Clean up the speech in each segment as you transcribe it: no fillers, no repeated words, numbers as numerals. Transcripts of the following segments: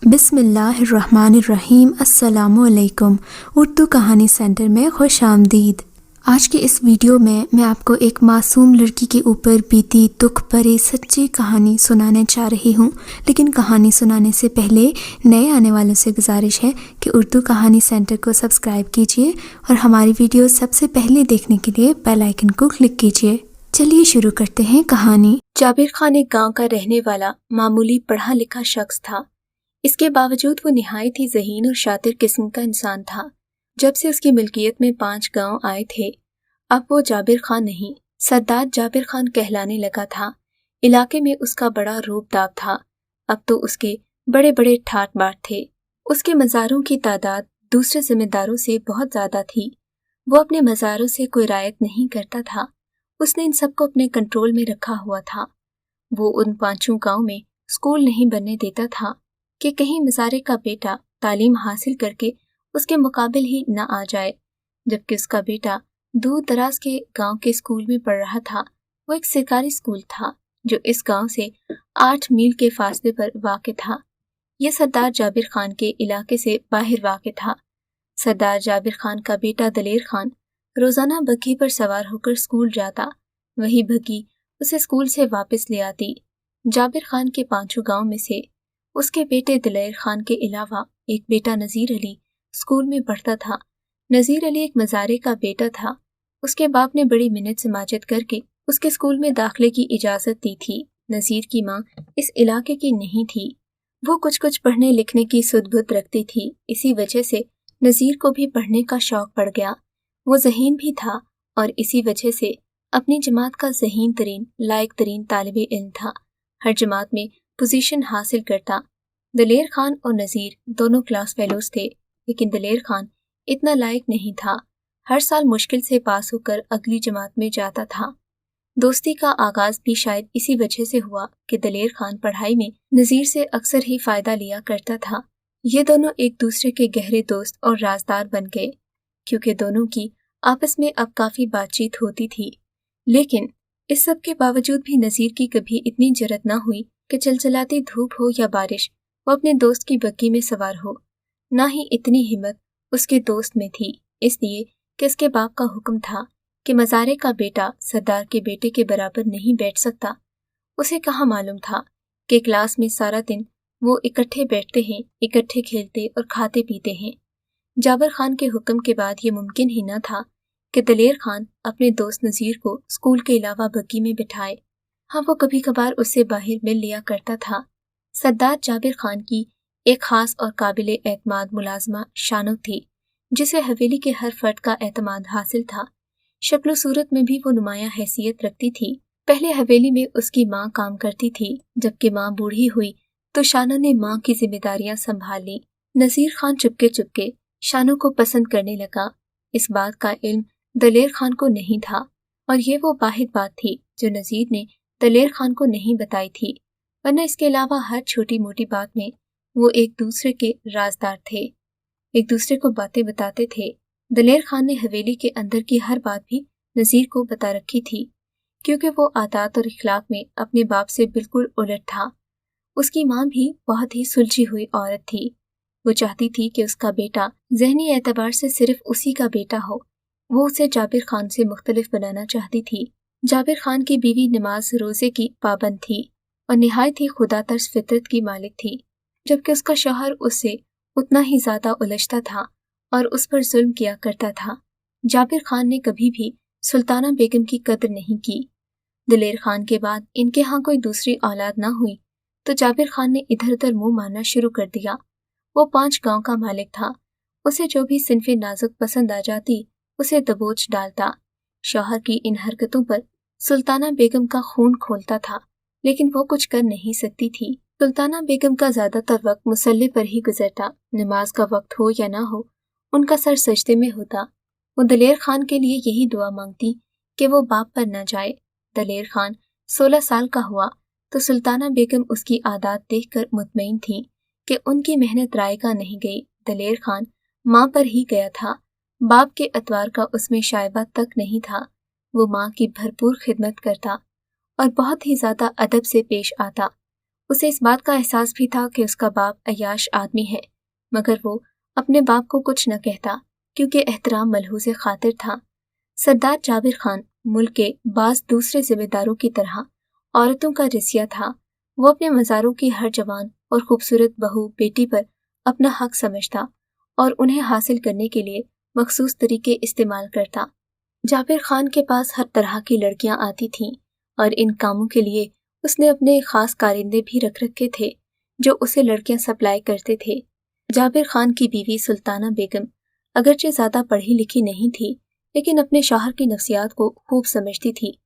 بسم اللہ الرحمن الرحیم۔ السلام علیکم۔ اردو کہانی سینٹر میں خوش آمدید۔ آج کے اس ویڈیو میں آپ کو ایک معصوم لڑکی کے اوپر بیتی دکھ بھری سچی کہانی سنانے چاہ رہی ہوں، لیکن کہانی سنانے سے پہلے نئے آنے والوں سے گزارش ہے کہ اردو کہانی سینٹر کو سبسکرائب کیجیے اور ہماری ویڈیو سب سے پہلے دیکھنے کے لیے بیل آئیکن کو کلک کیجیے۔ چلیے شروع کرتے ہیں کہانی۔ جابر خان ایک گاؤں کا رہنے والا معمولی پڑھا لکھا شخص تھا۔ اس کے باوجود وہ نہایت ہی ذہین اور شاطر قسم کا انسان تھا۔ جب سے اس کی ملکیت میں 5 گاؤں آئے تھے، اب وہ جابر خان نہیں، سردار جابر خان کہلانے لگا تھا۔ علاقے میں اس کا بڑا روب داب تھا۔ اب تو اس کے بڑے بڑے ٹھاٹ باٹ تھے۔ اس کے مزاروں کی تعداد دوسرے ذمہ داروں سے بہت زیادہ تھی۔ وہ اپنے مزاروں سے کوئی رعایت نہیں کرتا تھا۔ اس نے ان سب کو اپنے کنٹرول میں رکھا ہوا تھا۔ وہ ان 5 گاؤں میں اسکول نہیں بننے دیتا تھا کہ کہیں مزارے کا بیٹا تعلیم حاصل کر کے اس کے مقابل ہی نہ آ جائے، جبکہ اس کا بیٹا دور دراز کے گاؤں کے اسکول میں پڑھ رہا تھا۔ وہ ایک سرکاری اسکول تھا جو اس گاؤں سے 8 میل کے فاصلے پر واقع تھا۔ یہ سردار جابر خان کے علاقے سے باہر واقع تھا۔ سردار جابر خان کا بیٹا دلیر خان روزانہ بگھی پر سوار ہو کر اسکول جاتا، وہی بگھی اسے اسکول سے واپس لے آتی۔ جابر خان کے 5 گاؤں میں سے اس کے بیٹے دلیر خان کے علاوہ ایک بیٹا نذیر علی اسکول میں پڑھتا تھا۔ نذیر علی ایک مزارے کا بیٹا تھا۔ اس کے باپ نے بڑی منت سماجت کر کے اس کے اسکول میں داخلے کی اجازت دی تھی۔ نذیر کی ماں اس علاقے کی نہیں تھی۔ وہ کچھ پڑھنے لکھنے کی سدھ بت رکھتی تھی۔ اسی وجہ سے نذیر کو بھی پڑھنے کا شوق پڑ گیا۔ وہ ذہین بھی تھا اور اسی وجہ سے اپنی جماعت کا ذہین ترین لائق ترین طالب علم تھا۔ ہر جماعت میں پوزیشن حاصل کرتا۔ دلیر خان اور نذیر دونوں کلاس فیلوز تھے، لیکن دلیر خان اتنا لائق نہیں تھا۔ ہر سال مشکل سے پاس ہو کر اگلی جماعت میں جاتا تھا۔ دوستی کا آغاز بھی شاید اسی وجہ سے ہوا کہ دلیر خان پڑھائی میں نذیر سے اکثر ہی فائدہ لیا کرتا تھا۔ یہ دونوں ایک دوسرے کے گہرے دوست اور رازدار بن گئے، کیونکہ دونوں کی آپس میں اب کافی بات چیت ہوتی تھی۔ لیکن اس سب کے باوجود بھی نذیر کی کبھی اتنی جرأت نہ ہوئی کہ چلچلاتی دھوپ ہو یا بارش وہ اپنے دوست کی بگھی میں سوار ہو۔ نہ ہی اتنی ہمت اس کے دوست میں تھی، اس لیے کہ اس کے باپ کا حکم تھا کہ مزارے کا بیٹا سردار کے بیٹے کے برابر نہیں بیٹھ سکتا۔ اسے کہاں معلوم تھا کہ کلاس میں سارا دن وہ اکٹھے بیٹھتے ہیں، اکٹھے کھیلتے اور کھاتے پیتے ہیں۔ جابر خان کے حکم کے بعد یہ ممکن ہی نہ تھا کہ دلیر خان اپنے دوست نذیر کو اسکول کے علاوہ بگھی میں بٹھائے۔ ہاں، وہ کبھی کبھار اس سے باہر مل لیا کرتا تھا۔ سردار جابر خان کی ایک خاص اور قابل اعتماد ملازمہ شانو تھی، جسے حویلی کے ہر فرد کا اعتماد حاصل تھا۔ شکل و صورت میں بھی وہ نمایاں حیثیت رکھتی تھی۔ پہلے حویلی میں اس کی ماں کام کرتی تھی، جبکہ ماں بوڑھی ہوئی تو شانو نے ماں کی ذمہ داریاں سنبھال لی۔ نذیر خان چپکے شانو کو پسند کرنے لگا۔ اس بات کا علم دلیر خان کو نہیں تھا، اور یہ وہ واحد بات تھی جو نذیر نے دلیر خان کو نہیں بتائی تھی، ورنہ اس کے علاوہ ہر چھوٹی موٹی بات میں وہ ایک دوسرے کے رازدار تھے، ایک دوسرے کو باتیں بتاتے تھے۔ دلیر خان نے حویلی کے اندر کی ہر بات بھی نذیر کو بتا رکھی تھی، کیونکہ وہ عادات اور اخلاق میں اپنے باپ سے بالکل الٹ تھا۔ اس کی ماں بھی بہت ہی سلجھی ہوئی عورت تھی۔ وہ چاہتی تھی کہ اس کا بیٹا ذہنی اعتبار سے صرف اسی کا بیٹا ہو۔ وہ اسے جابر خان سے مختلف بنانا چاہتی تھی۔ جابر خان کی بیوی نماز روزے کی پابند تھی اور نہایت ہی خدا ترس فطرت کی مالک تھی، جبکہ اس کا شوہر اس سے اتنا ہی زیادہ الجھتا تھا اور اس پر ظلم کیا کرتا تھا۔ جابر خان نے کبھی بھی سلطانہ بیگم کی قدر نہیں کی۔ دلیر خان کے بعد ان کے ہاں کوئی دوسری اولاد نہ ہوئی تو جابر خان نے ادھر ادھر منہ مارنا شروع کر دیا۔ وہ 5 گاؤں کا مالک تھا۔ اسے جو بھی صنف نازک پسند آ جاتی اسے دبوچ ڈالتا۔ شوہر کی ان حرکتوں پر سلطانہ بیگم کا خون کھولتا تھا، لیکن وہ کچھ کر نہیں سکتی تھی۔ سلطانہ بیگم کا زیادہ تر وقت مصلی پر ہی گزرتا۔ نماز کا وقت ہو یا نہ ہو، ان کا سر سجدے میں ہوتا۔ وہ دلیر خان کے لیے یہی دعا مانگتی کہ وہ باپ پر نہ جائے۔ دلیر خان 16 سال کا ہوا تو سلطانہ بیگم اس کی عادات دیکھ کر مطمئن تھی کہ ان کی محنت رائے گاہ نہیں گئی۔ دلیر خان ماں پر ہی گیا تھا۔ باپ کے اتوار کا اس میں شائبہ تک نہیں تھا۔ وہ ماں کی بھرپور خدمت کرتا اور بہت ہی زیادہ ادب سے پیش آتا۔ उसे इस बात का एहसास भी था कि उसका बाप अय्याश आदमी है, मगर वो अपने बाप को कुछ न कहता क्योंकि एहतराम मलहूज़ खातिर था। सरदार जाबिर खान मुल्क के बाज़ दूसरे जिम्मेदारों की तरह औरतों का रसिया था। वो अपने मज़ारों की हर जवान और खूबसूरत बहू बेटी पर अपना हक समझता और उन्हें हासिल करने के लिए मखसूस तरीके इस्तेमाल करता। जाबिर खान के पास हर तरह की लड़कियां आती थीं और इन कामों के लिए उसने अपने खास कारिंदे भी रख रखे थे जो उसे लड़कियां सप्लाई करते थे। जाबिर खान की बीवी सुल्ताना बेगम अगरचे ज्यादा पढ़ी लिखी नहीं थी, लेकिन अपने शौहर की नफ्सियात को खूब समझती थी।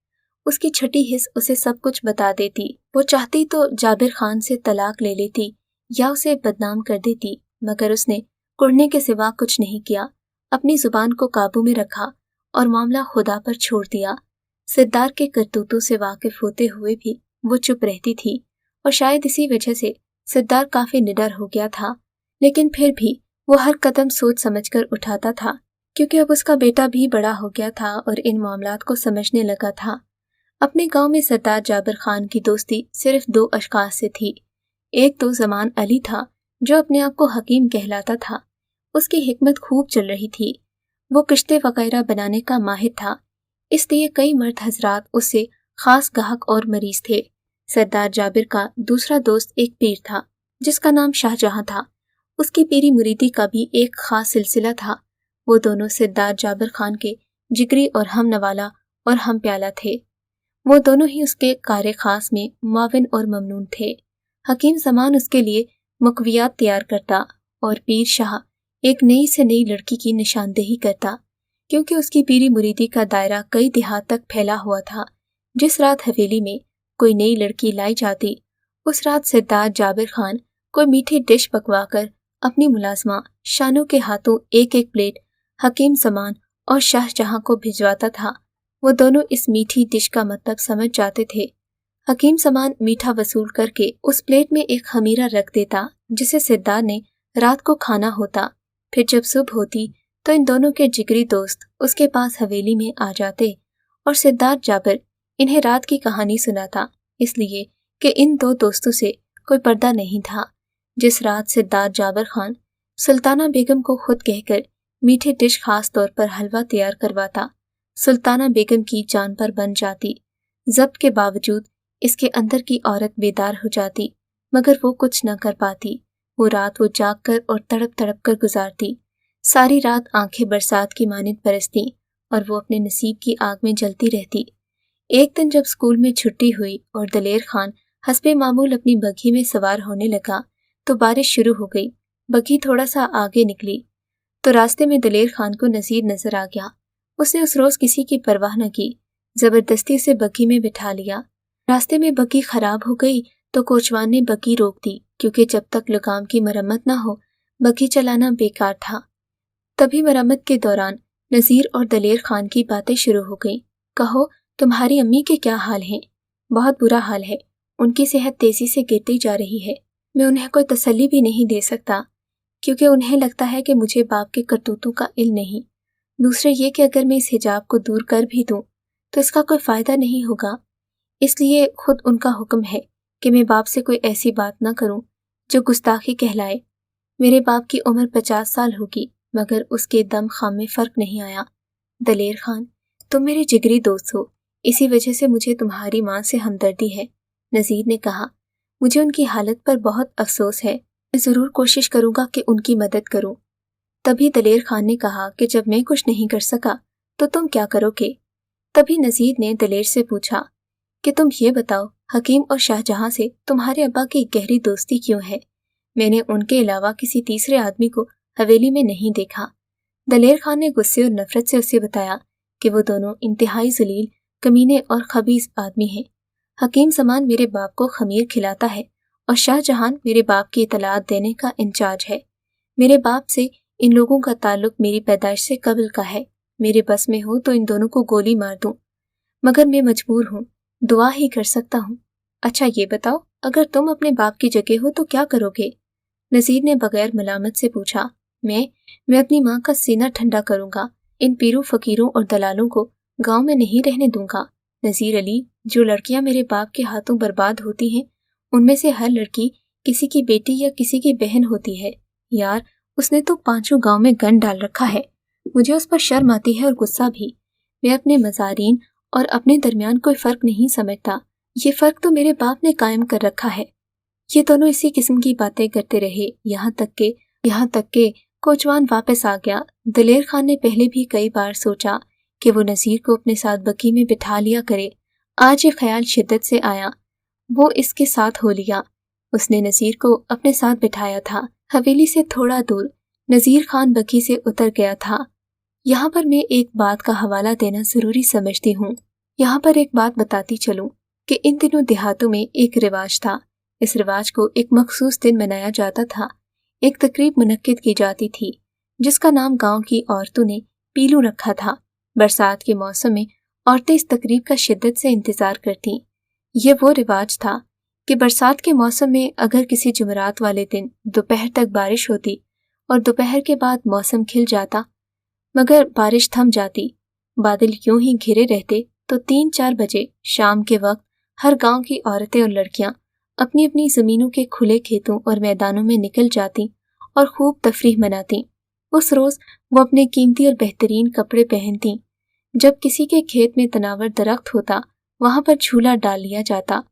उसकी छठी हिस्स उसे सब कुछ बता देती। वो चाहती तो जाबिर खान से तलाक ले लेती या उसे बदनाम कर देती, मगर उसने कुड़ने के सिवा कुछ नहीं किया। अपनी जुबान को काबू में रखा और मामला खुदा पर छोड़ दिया। सरदार के करतूतों से वाकिफ होते हुए भी वो चुप रहती थी और शायद इसी वजह से सरदार काफी निडर हो गया था, लेकिन फिर भी वो हर कदम सोच समझकर उठाता था क्योंकि अब उसका बेटा भी बड़ा हो गया था और इन मामलात को समझने लगा था। अपने गांव में सरदार जाबिर खान की दोस्ती सिर्फ 2 अशखास से थी। एक तो जमान अली था जो अपने आप को हकीम कहलाता था। उसकी हिकमत खूब चल रही थी। वो किश्ते वगैरह बनाने का माहिर था, इसलिए कई मर्द हजरात उससे खास गाहक और मरीज थे। सरदार जाबिर का दूसरा दोस्त एक पीर था जिसका नाम शाहजहां था। उसकी पीरी मुरीदी का भी एक खास सिलसिला था। वो दोनों सरदार जाबिर खान के जिगरी और हम नवाला और हम प्याला थे। वो दोनों ही उसके कार्य खास में मुआविन और ममनून थे। हकीम जमान उसके लिए मुकवियात तैयार करता और पीर शाह एक नई से नई लड़की की निशानदेही करता, क्योंकि उसकी पीरी मुरीदी का दायरा कई देहात तक फैला हुआ था। जिस रात हवेली में कोई नई लड़की लाई जाती, उस रात सरदार जाबिर खान कोई मीठी डिश पकवाकर अपनी मुलाजमा शानों के हाथों एक एक प्लेट हकीम जमान और शाहजहां को भिजवाता था। वो दोनों इस मीठी डिश का मतलब समझ जाते थे। हकीम जमान मीठा वसूल करके उस प्लेट में एक खमीरा रख देता जिसे सरदार ने रात को खाना होता। फिर जब सुबह होती तो इन दोनों के जिगरी दोस्त उसके पास हवेली में आ जाते और सरदार जाबिर इन्हें रात की कहानी सुनाता, इसलिए कि इन 2 दोस्तों से कोई पर्दा नहीं था। जिस रात सरदार जाबिर खान सुल्ताना बेगम को खुद कहकर मीठी डिश खास तौर पर हलवा तैयार करवाता, सुल्ताना बेगम की जान पर बन जाती। जब्त के बावजूद इसके अंदर की औरत बेदार हो जाती, मगर वो कुछ न कर पाती। वो रात वो जाग कर और तड़प तड़प कर गुजारती। सारी रात आंखें बरसात की मानिंद बरसती और वो अपने नसीब की आग में जलती रहती। एक दिन जब स्कूल में छुट्टी हुई और दलेर खान हस्बे मामूल अपनी बग्घी में सवार होने लगा तो बारिश शुरू हो गई। बग्घी थोड़ा सा आगे निकली तो रास्ते में दलेर खान को नज़ीर नजर आ गया। उसने उस रोज किसी की परवाह न की, जबरदस्ती उसे बग्घी में बिठा लिया। रास्ते में बग्घी खराब हो गई तो कोचवान ने बग्घी रोक दी, क्योंकि जब तक लगाम की मरम्मत न हो बग्घी चलाना बेकार था। तभी मरम्मत के दौरान नज़ीर और दलेर खान की बातें शुरू हो गईं। कहो, तुम्हारी अम्मी के क्या हाल हैं? बहुत बुरा हाल है, उनकी सेहत तेजी से गिरती जा रही है। मैं उन्हें कोई तसल्ली भी नहीं दे सकता, क्योंकि उन्हें लगता है कि मुझे बाप के करतूतों का इल्म नहीं। दूसरे ये कि अगर मैं इस हिजाब को दूर कर भी दूं तो इसका कोई फायदा नहीं होगा, इसलिए खुद उनका हुक्म है कि मैं बाप से कोई ऐसी बात न करूं जो गुस्ताखी कहलाए। मेरे बाप की उम्र 50 साल होगी, मगर उसके दम खाम में फर्क नहीं आया। दलेर खान, तुम मेरे जिगरी दोस्त हो, इसी वजह से मुझे तुम्हारी मां से हमदर्दी है। नज़ीर ने कहा, मुझे उनकी हालत पर बहुत अफसोस है। मैं जरूर कोशिश करूंगा कि उनकी मदद करूं। तभी दलेर खान ने कहा कि जब मैं कुछ नहीं कर सका तो तुम क्या करोगे? तभी नज़ीर ने दलेर से पूछा कि तुम ये बताओ, हकीम और शाहजहां से तुम्हारे अब्बा की गहरी दोस्ती क्यों है? मैंने उनके अलावा किसी तीसरे आदमी को हवेली में नहीं देखा। दलेर खान ने गुस्से और नफरत से उसे बताया कि वो दोनों इंतहाई जलील, कमीने और खबीस आदमी हैं। हकीम जमान मेरे बाप को खमीर खिलाता है और शाहजहां मेरे बाप की इतलात देने का इंचार्ज है। मेरे बाप से इन लोगों का ताल्लुक मेरी पैदाइश से कबल का है। मेरे बस में हो तो इन दोनों को गोली मार दूं, मगर मैं मजबूर हूँ, दुआ ही कर सकता हूँ। अच्छा ये बताओ, अगर तुम अपने बाप की जगह हो तो क्या करोगे? नज़ीर ने बगैर मलामत से पूछा। मैं अपनी माँ का सीना ठंडा करूंगा। इन पीरों फकीरों और दलालों को गांव में नहीं रहने दूंगा। नज़ीर अली, जो लड़कियां मेरे बाप के हाथों बर्बाद होती हैं उनमें से हर लड़की किसी की बेटी या किसी की बहन होती है। यार, उसने तो 5 गांव में गन डाल रखा है। मुझे उस पर शर्म आती है और गुस्सा भी। मैं अपने मज़ारीन और अपने दरमियान कोई फर्क नहीं समझता। ये फर्क तो मेरे बाप ने कायम कर रखा है। ये दोनों इसी किस्म की बातें करते रहे, यहाँ तक के कोचवान वापस आ गया। दिलेर खान ने पहले भी कई बार सोचा कि वो नज़ीर को अपने साथ बग्गी में बिठा लिया करे। आज ये ख्याल शिद्दत से आया, वो इसके साथ हो लिया। उसने नज़ीर को अपने साथ बिठाया था। हवेली से थोड़ा दूर नज़ीर खान बग्गी से उतर गया था। यहाँ पर मैं एक बात का हवाला देना ज़रूरी समझती हूँ। यहाँ पर एक बात बताती चलूँ कि इन दिनों देहातों में एक रिवाज था। इस रिवाज को एक मखसूस दिन मनाया जाता था। एक तकरीब मुनक्किद की जाती थी जिसका नाम गांव की औरतों ने पीलू रखा था। बरसात के मौसम में औरतें इस तकरीब का शिद्दत से इंतज़ार करतीं। ये वो रिवाज था कि बरसात के मौसम में अगर किसी जुमेरात वाले दिन दोपहर तक बारिश होती और दोपहर के बाद मौसम खिल जाता मगर बारिश थम जाती, बादल यूं ही घिरे रहते, तो 3-4 बजे शाम के वक्त हर गांव की औरतें और लड़कियां अपनी अपनी ज़मीनों के खुले खेतों और मैदानों में निकल जाती और खूब तफरीह मनाती। उस रोज़ वो अपने कीमती और बेहतरीन कपड़े पहनती। जब किसी के खेत में तनावर दरख्त होता, वहाँ पर झूला डाल लिया जाता।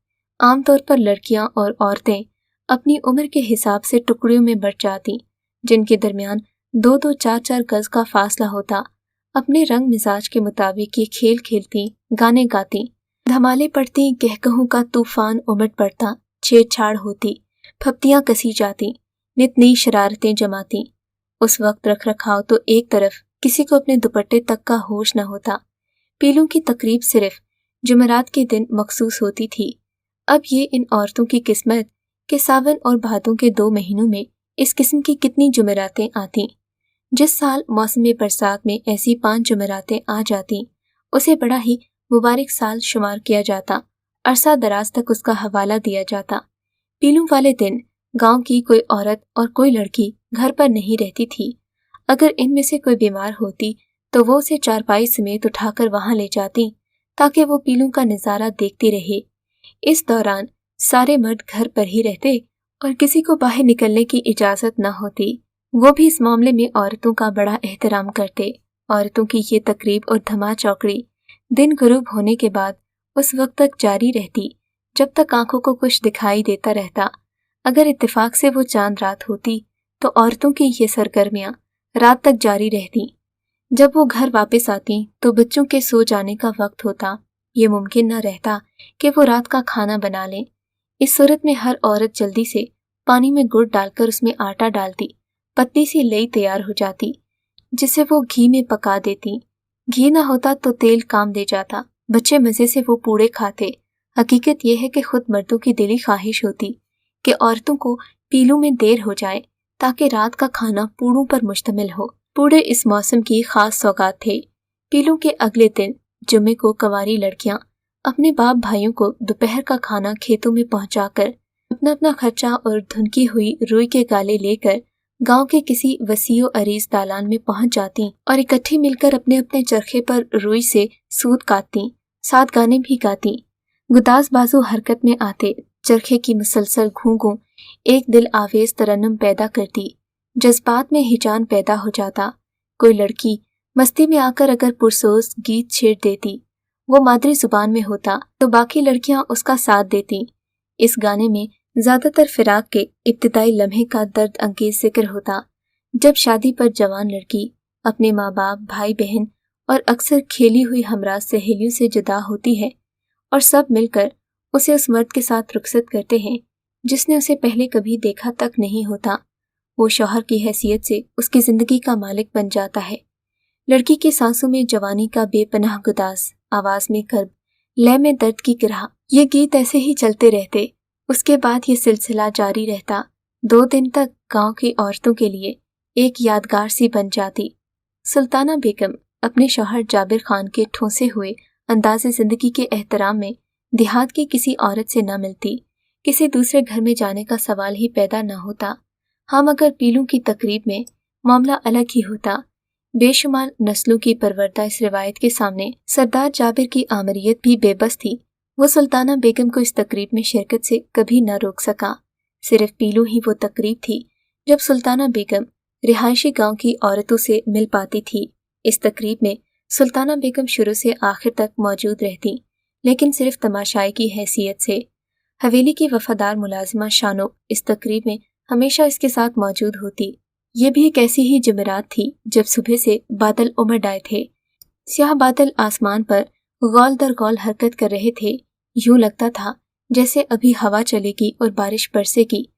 आमतौर पर लड़कियां और औरतें अपनी उम्र के हिसाब से टुकड़ियों में बंट जाती, जिनके दरमियान 2-2, 4-4 गज का फासला होता। अपने रंग मिजाज के मुताबिक ये खेल खेलती, गाने गाती, धमाले पड़ती, कहकहों का तूफान उमड़ पड़ता, छेड़छाड़ होती, फप्तियां कसी जाती, नित नई शरारतें जमाती। उस वक्त रख रखाव तो एक तरफ, किसी को अपने दुपट्टे तक का होश न होता। पीलू की तकरीब सिर्फ जुमेरात के दिन मखसूस होती थी। अब ये इन औरतों की किस्मत कि सावन और भादों के 2 महीनों में इस किस्म की कितनी जुमेरातें आती। जिस साल मौसम बरसात में ऐसी 5 जुमेरातें आ जाती, उसे बड़ा ही मुबारक साल शुमार किया जाता। अरसा दराज तक उसका हवाला दिया जाता। पीलू वाले दिन गांव की कोई औरत और कोई लड़की घर पर नहीं रहती थी। अगर इनमें से कोई बीमार होती तो वो उसे चारपाई समेत उठाकर वहां ले जाती ताकि वो पीलू का नज़ारा देखती रहे। इस दौरान सारे मर्द घर पर ही रहते और किसी को बाहर निकलने की इजाज़त न होती। वो भी इस मामले में औरतों का बड़ा एहतराम करते। औरतों की ये तकरीब और धमा चौकड़ी दिन गुरूब होने के बाद उस वक्त तक जारी रहती जब तक आंखों को कुछ दिखाई देता रहता। अगर इत्तेफाक से वो चांद रात होती तो औरतों की ये सरगर्मियां रात तक जारी रहती। जब वो घर वापस आती तो बच्चों के सो जाने का वक्त होता। ये मुमकिन न रहता कि वो रात का खाना बना लें। इस सूरत में हर औरत जल्दी से पानी में गुड़ डालकर उसमें आटा डालती, पतली सी लई तैयार हो जाती जिसे वो घी में पका देती। घी ना होता तो तेल काम दे जाता। बच्चे मजे से वो पूड़े खाते। हकीकत यह है कि खुद मर्दों की दिली ख्वाहिश होती कि औरतों को पीलू में देर हो जाए ताकि रात का खाना पूड़ों पर मुश्तमिल हो। पूड़े इस मौसम की खास सौगात थे। पीलू के अगले दिन जुम्मे को कंवारी लड़कियां अपने बाप भाइयों को दोपहर का खाना खेतों में पहुंचाकर अपना अपना खर्चा और धुनकी हुई रुई के गाले लेकर गांव के किसी वसीओ अरीज दालान में पहुंच जाती और इकट्ठी मिलकर अपने अपने चरखे पर रुई से सूत काटती, साथ गाने भी गाती। गुदास बाजू हरकत में आते, चरखे की मुसलसल घूंघों एक दिल आवेज तरन्नुम पैदा करती। जज्बात में हिजान पैदा हो जाता। कोई लड़की मस्ती में आकर अगर पुरसोस गीत छेड़ देती, वो मादरी जुबान में होता तो बाकी लड़कियां उसका साथ देती। इस गाने में ज्यादातर फिराक के इब्तिदाई लम्हे का दर्द अंगेज जिक्र होता, जब शादी पर जवान लड़की अपने माँ बाप, भाई बहन और अक्सर खेली हुई हमराज सहेलियों से जुदा होती है और सब मिलकर उसे उस मर्द के साथ रुखसत करते हैं जिसने उसे पहले कभी देखा तक नहीं होता। वो शौहर की हैसियत से उसकी जिंदगी का मालिक बन जाता है। लड़की की सांसों में जवानी का बेपनाह गुदास, आवाज में कर्ब, लय में दर्द की गिरह। ये गीत ऐसे ही चलते रहते। उसके बाद ये सिलसिला जारी रहता। 2 दिन तक गांव की औरतों के लिए एक यादगार सी बन जाती। सुल्ताना बेगम अपने शौहर जाबिर खान के ठोंसे हुए अंदाज़े जिंदगी के एहतराम में देहात की किसी औरत से न मिलती। किसी दूसरे घर में जाने का सवाल ही पैदा न होता। हाँ, मगर पीलू की तकरीब में मामला अलग ही होता। बेशुमार नस्लों की परवरदा इस रिवायत के सामने सरदार जाबिर की आमरीयत भी बेबस थी। वो सुल्ताना बेगम को इस तकरीब में शिरकत से कभी न रोक सका। सिर्फ पीलू ही वो तकरीब थी जब सुल्ताना बेगम रिहायशी गांव की औरतों से मिल पाती थी। इस तकरीब में सुल्ताना बेगम शुरू से आखिर तक मौजूद रहती, लेकिन सिर्फ तमाशाई की हैसियत से। हवेली की वफादार मुलाजिमा शानो इस तकरीब में हमेशा इसके साथ मौजूद होती। ये भी एक ऐसी ही जुमेरात थी जब सुबह से बादल उमड़ आए थे। स्याह बादल आसमान पर गौल दर गौल हरकत कर रहे थे। यूं लगता था जैसे अभी हवा चलेगी और बारिश बरसेगी।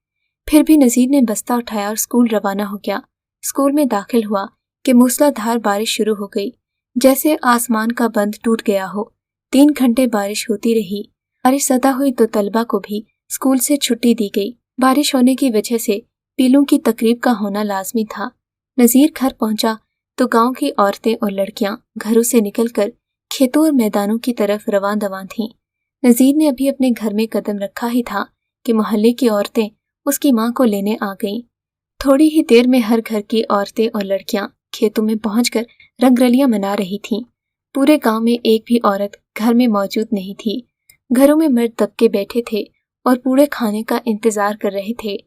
फिर भी नजीर ने बस्ता उठाया और स्कूल रवाना हो गया। स्कूल में दाखिल हुआ कि मूसलाधार बारिश शुरू हो गई, जैसे आसमान का बंद टूट गया हो। 3 घंटे बारिश होती रही। बारिश ज़्यादा हुई तो तलबा को भी स्कूल से छुट्टी दी गई। बारिश होने की वजह से पीलू की तकरीब का होना लाजमी था। नजीर घर पहुंचा तो गांव की औरतें और लड़कियां घरों से निकलकर खेतों और मैदानों की तरफ रवां दवां थीं। नजीर ने अभी अपने घर में कदम रखा ही था कि मोहल्ले की औरतें उसकी मां को लेने आ गईं। थोड़ी ही देर में हर घर की औरतें और लड़कियां खेतों में पहुंचकर रंगरलियां मना रही थीं। पूरे गांव में एक भी औरत घर में मौजूद नहीं थी। घरों में मर्द दबके बैठे थे और पूरे खाने का इंतजार कर रहे थे।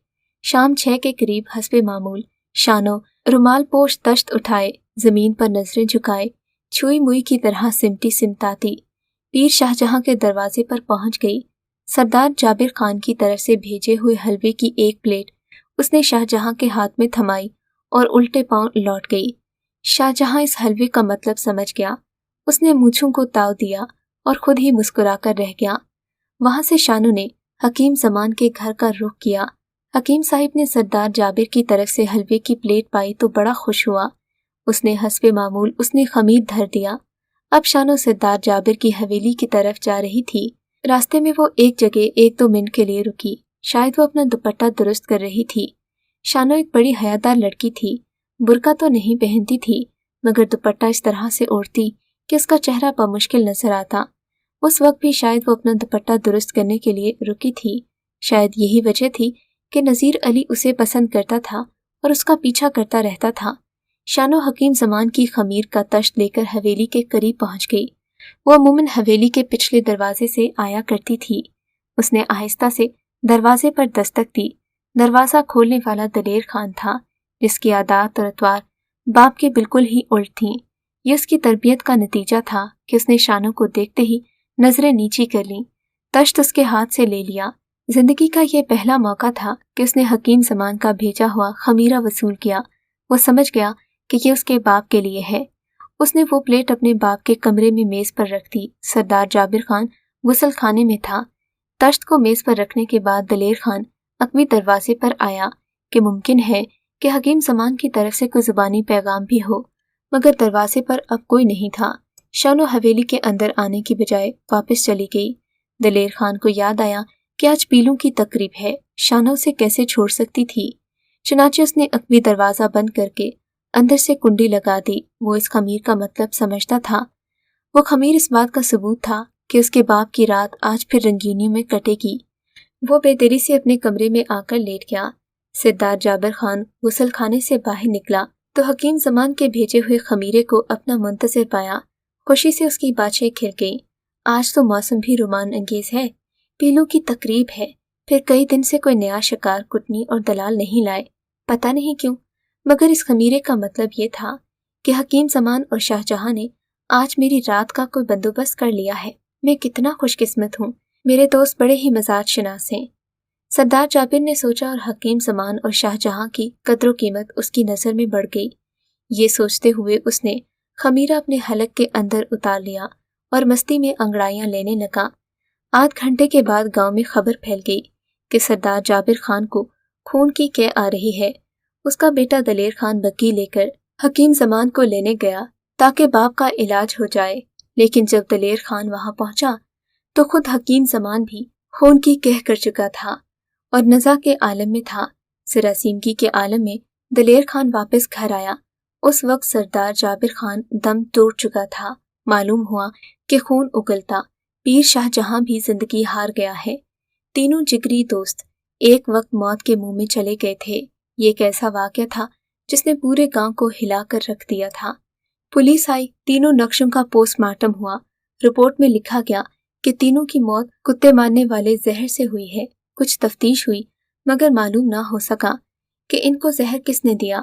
शाम 6 के करीब हस्बे मामूल शानो रुमाल पोश तश्त उठाए, जमीन पर नजरें झुकाए, छुई मुई की तरह सिमटी सिमटाती पीर शाहजहां के दरवाजे पर पहुंच गई। सरदार जाबिर खान की तरफ से भेजे हुए हलवे की एक प्लेट उसने शाहजहां के हाथ में थमाई और उल्टे पांव लौट गई। शाहजहां इस हलवे का मतलब समझ गया। उसने मूंछों को ताव दिया और खुद ही मुस्कुराकर रह गया। वहां से शानू ने हकीम जमान के घर का रुख किया। हकीम साहिब ने सरदार जाबिर की तरफ से हलवे की प्लेट पाई तो बड़ा खुश हुआ। उसने हस्बे मामूल उसने खमीर धर दिया। अब शानो सरदार जाबिर की हवेली की तरफ जा रही थी। रास्ते में वो एक जगह 1-2 मिनट के लिए रुकी। शायद वो अपना दुपट्टा दुरुस्त कर रही थी। शानो एक बड़ी हयादार लड़की थी। बुर्का तो नहीं पहनती थी, मगर दुपट्टा इस तरह से ओढ़ती कि उसका चेहरा बमुश्किल नजर आता। उस वक्त भी शायद वो अपना दुपट्टा दुरुस्त करने के लिए रुकी थी। शायद यही वजह थी कि नजीर अली उसे पसंद करता था और उसका पीछा करता रहता था। शानो हकीम जमान की खमीर का तश्त लेकर हवेली के करीब पहुंच गई। वो अमूमन हवेली के पिछले दरवाजे से आया करती थी। उसने आहिस्ता से दरवाजे पर दस्तक दी। दरवाजा खोलने वाला दलेर खान था, जिसकी आदत और अतवार बाप के बिल्कुल ही उल्ट थीं। ये उसकी तरबियत का नतीजा था कि उसने शानो को देखते ही नजरें नीची कर लीं। तश्त उसके हाथ से ले लिया। जिंदगी का यह पहला मौका था कि उसने हकीम जमान का भेजा हुआ खमीरा वसूल किया। वो समझ गया कि ये उसके बाप के लिए है। उसने वो प्लेट अपने बाप के कमरे में मेज पर रख दी। सरदार जाबिर खान गुसल खाने में था। तश्त को मेज पर रखने के बाद दलेर खान अकवी दरवाजे पर आया कि मुमकिन है कि हकीम जमान की तरफ से कोई जुबानी पैगाम भी हो, मगर दरवाजे पर अब कोई नहीं था। शानो हवेली के अंदर आने की बजाय वापस चली गई। दलेर खान को याद आया कि आज पीलू की तकरीब है, शानो उसे कैसे छोड़ सकती थी। चुनाचे उसने अकवी दरवाजा बंद करके अंदर से कुंडी लगा दी। वो इस खमीर का मतलब समझता था। वो खमीर इस बात का सबूत था कि उसके बाप की रात आज फिर रंगीनियों में कटेगी। वो बेदेरी से अपने कमरे में आकर लेट गया। सरदार जाबिर खान गुसल खाने से बाहर निकला तो हकीम जमान के भेजे हुए खमीरे को अपना मुंतज़िर पाया। खुशी से उसकी बातें खिल गईं। आज तो मौसम भी रोमान अंगेज है। पीलू की तकरीब है। फिर कई दिन से कोई नया शिकार कुटनी और दलाल नहीं लाए, पता नहीं क्यों, मगर इस खमीरे का मतलब ये था कि हकीम जमान और शाहजहां ने आज मेरी रात का कोई बंदोबस्त कर लिया है। मैं कितना खुशकिस्मत हूँ। मेरे दोस्त बड़े ही मजाज शनास हैं। सरदार जाबिर ने सोचा और हकीम जमान और शाहजहां की कद्र कीमत उसकी नजर में बढ़ गई। ये सोचते हुए उसने खमीरा अपने हलक के अंदर उतार लिया और मस्ती में अंगड़ाइयां लेने लगा। आध घंटे के बाद गांव में खबर फैल गई कि सरदार जाबिर खान को खून की कै आ रही है। उसका बेटा दलेर खान बग्गी लेकर हकीम जमान को लेने गया ताकि बाप का इलाज हो जाए, लेकिन जब दलेर खान वहां पहुंचा तो खुद हकीम जमान भी खून की कह कर चुका था और नज़ा के आलम में था। सरासीमगी के आलम में दलेर खान वापस घर आया। उस वक्त सरदार जाबिर खान दम तोड़ चुका था। मालूम हुआ कि खून उगलता पीर शाहजहां भी जिंदगी हार गया है। तीनों जिगरी दोस्त एक वक्त मौत के मुंह में चले गए थे। ये एक ऐसा वाक़या था जिसने पूरे गांव को हिलाकर रख दिया था। पुलिस आई, तीनों नक्शों का पोस्टमार्टम हुआ। रिपोर्ट में लिखा गया کہ تینوں کی موت کتے مارنے والے زہر سے ہوئی ہے۔ کچھ تفتیش ہوئی مگر معلوم نہ ہو سکا کہ ان کو زہر کس نے دیا۔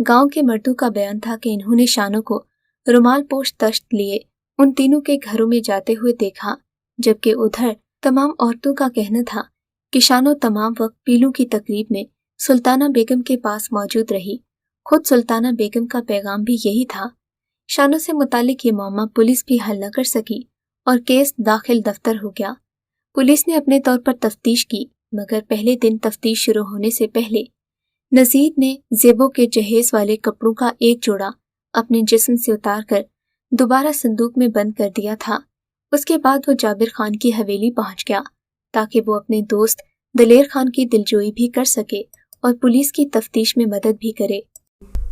گاؤں کے مردوں کا بیان تھا کہ انہوں نے شانو کو رومال پوش تشت لیے ان تینوں کے گھروں میں جاتے ہوئے دیکھا، جبکہ ادھر تمام عورتوں کا کہنا تھا کہ شانو تمام وقت پیلوں کی تقریب میں سلطانہ بیگم کے پاس موجود رہی۔ خود سلطانہ بیگم کا پیغام بھی یہی تھا۔ شانو سے متعلق یہ معاملہ پولیس بھی حل نہ کر سکی اور کیس داخل دفتر ہو گیا۔ پولیس نے اپنے طور پر تفتیش کی مگر پہلے دن تفتیش شروع ہونے سے پہلے نزید نے زیبوں کے جہیز والے کپڑوں کا ایک جوڑا اپنے جسم سے اتار کر دوبارہ صندوق میں بند کر دیا تھا۔ اس کے بعد وہ جابر خان کی حویلی پہنچ گیا تاکہ وہ اپنے دوست دلیر خان کی دلجوئی بھی کر سکے اور پولیس کی تفتیش میں مدد بھی کرے۔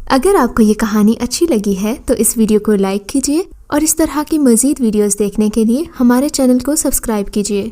اگر آپ کو یہ کہانی اچھی لگی ہے تو اس ویڈیو کو لائک کیجیے اور اس طرح کی مزید ویڈیوز دیکھنے کے لیے ہمارے چینل کو سبسکرائب کیجیے۔